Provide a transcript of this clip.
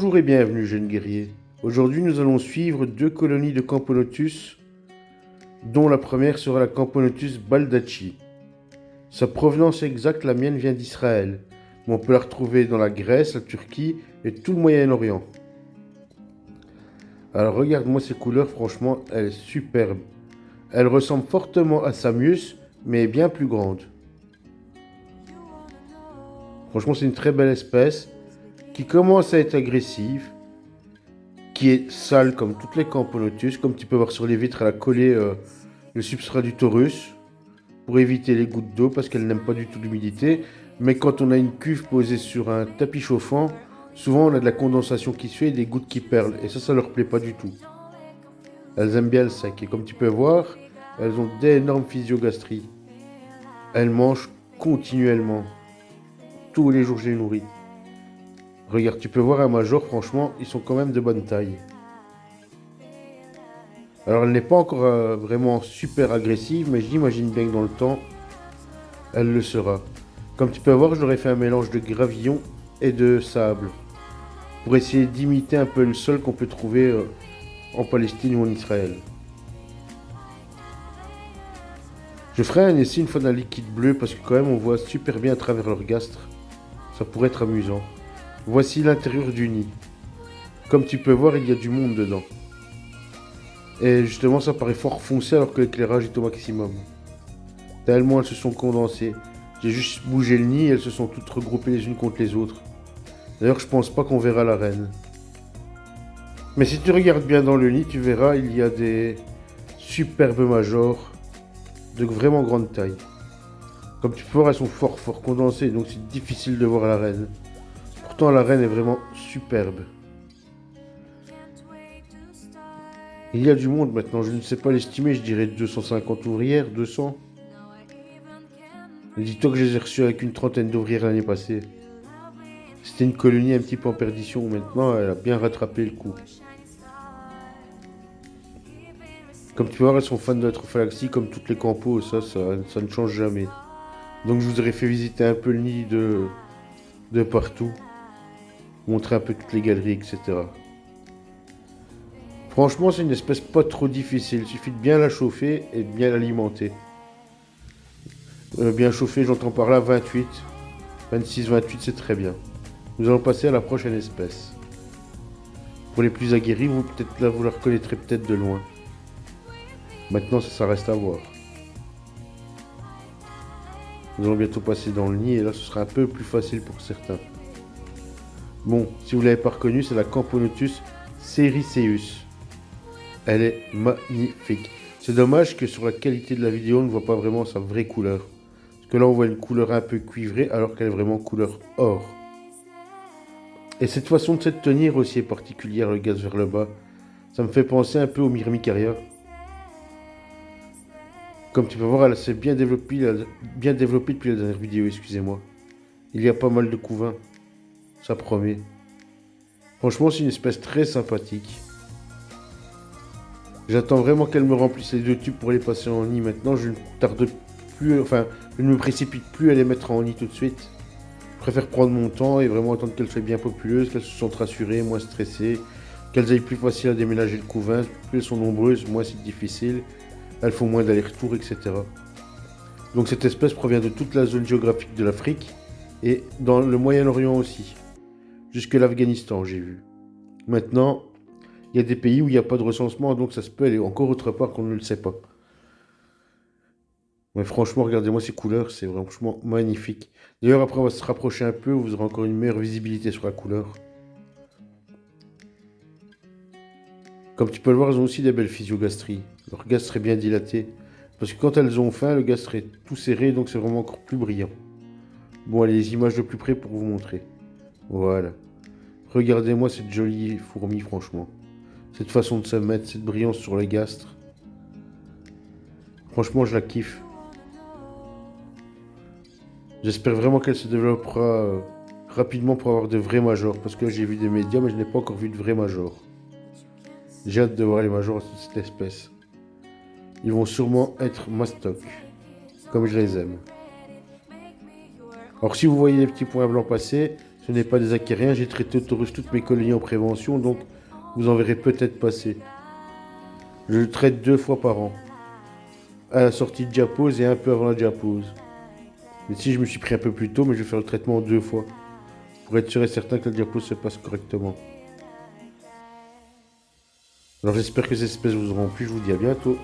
Bonjour et bienvenue, jeunes guerriers. Aujourd'hui, nous allons suivre deux colonies de Camponotus, dont la première sera la Camponotus baldacci. Sa provenance exacte, la mienne, vient d'Israël, mais on peut la retrouver dans la Grèce, la Turquie et tout le Moyen-Orient. Alors regarde-moi ces couleurs, franchement, elle est superbe. Elle ressemble fortement à Samius, mais est bien plus grande. Franchement, c'est une très belle espèce qui commence à être agressive, qui est sale comme toutes les Camponotus. Comme tu peux voir sur les vitres, elle a collé le substrat du Taurus pour éviter les gouttes d'eau parce qu'elle n'aime pas du tout l'humidité. Mais quand on a une cuve posée sur un tapis chauffant, souvent on a de la condensation qui se fait et des gouttes qui perlent. Et ça leur plaît pas du tout. Elles aiment bien le sec. Et comme tu peux voir, elles ont d'énormes physiogastries. Elles mangent continuellement. Tous les jours, je les nourris. Regarde, tu peux voir un major, franchement, ils sont quand même de bonne taille. Alors, elle n'est pas encore vraiment super agressive, mais j'imagine bien que dans le temps, elle le sera. Comme tu peux voir, je leur ai fait un mélange de gravillon et de sable pour essayer d'imiter un peu le sol qu'on peut trouver en Palestine ou en Israël. Je ferai un essai une fois d'un liquide bleu parce que quand même on voit super bien à travers leur gastre. Ça pourrait être amusant. Voici l'intérieur du nid. Comme tu peux voir, il y a du monde dedans. Et justement, ça paraît fort foncé alors que l'éclairage est au maximum. Tellement elles se sont condensées. J'ai juste bougé le nid et elles se sont toutes regroupées les unes contre les autres. D'ailleurs, je pense pas qu'on verra la reine. Mais si tu regardes bien dans le nid, tu verras, il y a des superbes majors de vraiment grande taille. Comme tu peux voir, elles sont fort condensées, donc c'est difficile de voir la reine. Pourtant, la reine est vraiment superbe. Il y a du monde maintenant, je ne sais pas l'estimer, je dirais 250 ouvrières, 200. Dis-toi que je les ai reçues avec une trentaine d'ouvrières l'année passée. C'était une colonie un petit peu en perdition, maintenant elle a bien rattrapé le coup. Comme tu peux voir, elles sont fans de la trophalaxie comme toutes les campos, ça ne change jamais. Donc je vous aurais fait visiter un peu le nid de partout. Montrer un peu toutes les galeries, etc. Franchement, c'est une espèce pas trop difficile. Il suffit de bien la chauffer et de bien l'alimenter. Bien chauffer, j'entends par là 28. 26, 28, c'est très bien. Nous allons passer à la prochaine espèce. Pour les plus aguerris, vous la reconnaîtrez peut-être de loin. Maintenant, ça reste à voir. Nous allons bientôt passer dans le nid et là, ce sera un peu plus facile pour certains. Bon, si vous ne l'avez pas reconnue, c'est la Camponotus sericeus. Elle est magnifique. C'est dommage que sur la qualité de la vidéo, on ne voit pas vraiment sa vraie couleur. Parce que là, on voit une couleur un peu cuivrée alors qu'elle est vraiment couleur or. Et cette façon de se tenir aussi est particulière, le gaz vers le bas. Ça me fait penser un peu au Myrmicaria. Comme tu peux voir, elle s'est bien développée depuis la dernière vidéo, excusez-moi. Il y a pas mal de couvains. Ça promet. Franchement, c'est une espèce très sympathique. J'attends vraiment qu'elle me remplisse les deux tubes pour les passer en nid. Maintenant, je ne tarde plus, enfin, je ne me précipite plus à les mettre en nid tout de suite. Je préfère prendre mon temps et vraiment attendre qu'elles soient bien populeuses, qu'elles se sentent rassurées, moins stressées, qu'elles aillent plus facile à déménager le couvain. Plus elles sont nombreuses, moins c'est difficile. Elles font moins d'allers-retours, etc. Donc cette espèce provient de toute la zone géographique de l'Afrique et dans le Moyen-Orient aussi. Jusque l'Afghanistan, j'ai vu. Maintenant, il y a des pays où il n'y a pas de recensement, donc ça se peut aller encore autre part qu'on ne le sait pas. Mais franchement, regardez-moi ces couleurs, c'est franchement magnifique. D'ailleurs, après, on va se rapprocher un peu, vous aurez encore une meilleure visibilité sur la couleur. Comme tu peux le voir, elles ont aussi des belles physiogastries. Leur gastre est bien dilaté. Parce que quand elles ont faim, le gastre est tout serré, donc c'est vraiment encore plus brillant. Bon, allez, les images de plus près pour vous montrer. Voilà. Regardez-moi cette jolie fourmi, franchement. Cette façon de se mettre, cette brillance sur le gastre. Franchement, je la kiffe. J'espère vraiment qu'elle se développera rapidement pour avoir de vrais majors. Parce que là, j'ai vu des médias, mais je n'ai pas encore vu de vrais majors. J'ai hâte de voir les majors de cette espèce. Ils vont sûrement être mastoc, comme je les aime. Alors si vous voyez les petits points blancs passer, Ce n'est pas des acariens, j'ai traité autour toutes mes colonies en prévention, donc vous en verrez peut-être passer. Je le traite 2 fois par an. À la sortie de diapause et un peu avant la diapause. Mais si je me suis pris un peu plus tôt, mais je vais faire le traitement 2 fois. Pour être sûr et certain que la diapause se passe correctement. Alors j'espère que ces espèces vous auront plu, je vous dis à bientôt.